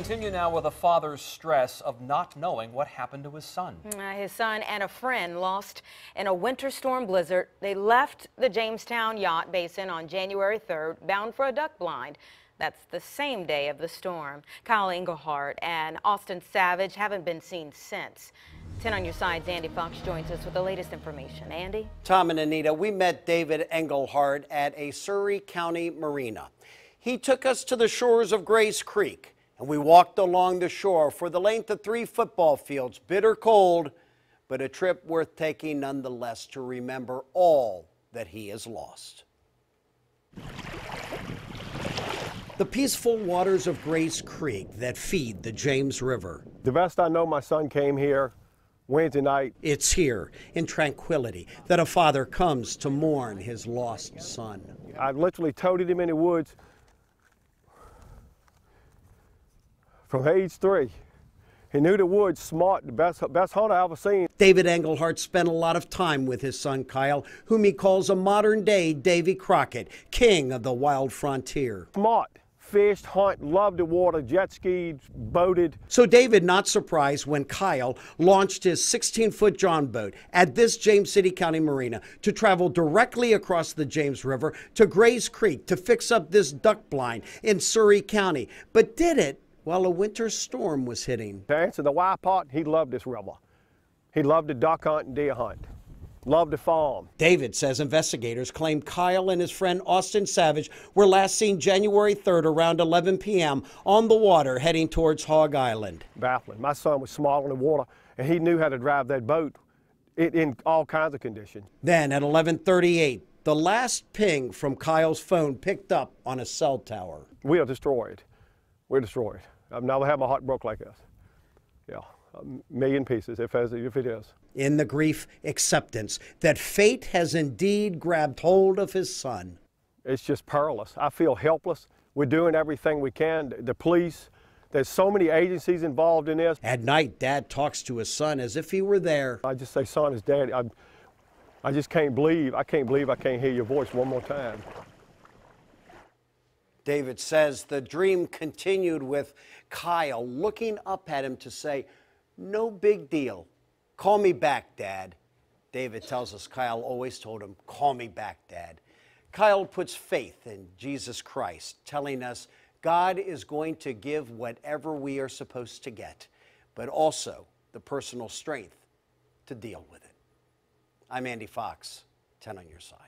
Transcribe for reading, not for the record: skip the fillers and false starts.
Continue now with a father's stress of not knowing what happened to his son. His son and a friend lost in a winter storm blizzard. They left the Jamestown Yacht Basin on January 3rd, bound for a duck blind. That's the same day of the storm. Kyle Engelhardt and Austin Savage haven't been seen since. 10 on your side's Andy Fox joins us with the latest information. Andy? Tom and Anita, we met David Engelhardt at a Surry County marina. He took us to the shores of Grays Creek, and we walked along the shore for the length of 3 football fields, bitter cold, but a trip worth taking nonetheless to remember all that he has lost. The peaceful waters of Grays Creek that feed the James River. The best I know, my son came here Wednesday night. It's here, in tranquility, that a father comes to mourn his lost son. I literally toted him in the woods from age 3. He knew the woods, smart, the best hunter I ever seen. David Engelhardt spent a lot of time with his son Kyle, whom he calls a modern-day Davy Crockett, king of the wild frontier. Smart. Fished, hunt, loved the water, jet skied, boated. So David not surprised when Kyle launched his 16-foot John boat at this James City County marina to travel directly across the James River to Grays Creek to fix up this duck blind in Surry County, but did it while a winter storm was hitting. To answer the why part, he loved this river. He loved to duck hunt and deer hunt. Loved to farm. David says investigators claim Kyle and his friend Austin Savage were last seen January 3rd around 11 p.m. on the water heading towards Hog Island. Baffling. My son was small in the water, and he knew how to drive that boat in all kinds of conditions. Then at 11:38, the last ping from Kyle's phone picked up on a cell tower. We are destroyed. We're destroyed. I've never had my heart broke like this. Yeah, a million pieces if it is. In the grief, acceptance that fate has indeed grabbed hold of his son. It's just perilous. I feel helpless. We're doing everything we can. The police, there's so many agencies involved in this. At night, Dad talks to his son as if he were there. I just say, son, it's Daddy. I just can't believe I can't hear your voice one more time. David says the dream continued with Kyle looking up at him to say, "No big deal. Call me back, Dad." David tells us Kyle always told him, "Call me back, Dad." Kyle puts faith in Jesus Christ, telling us God is going to give whatever we are supposed to get, but also the personal strength to deal with it. I'm Andy Fox, 10 on your side.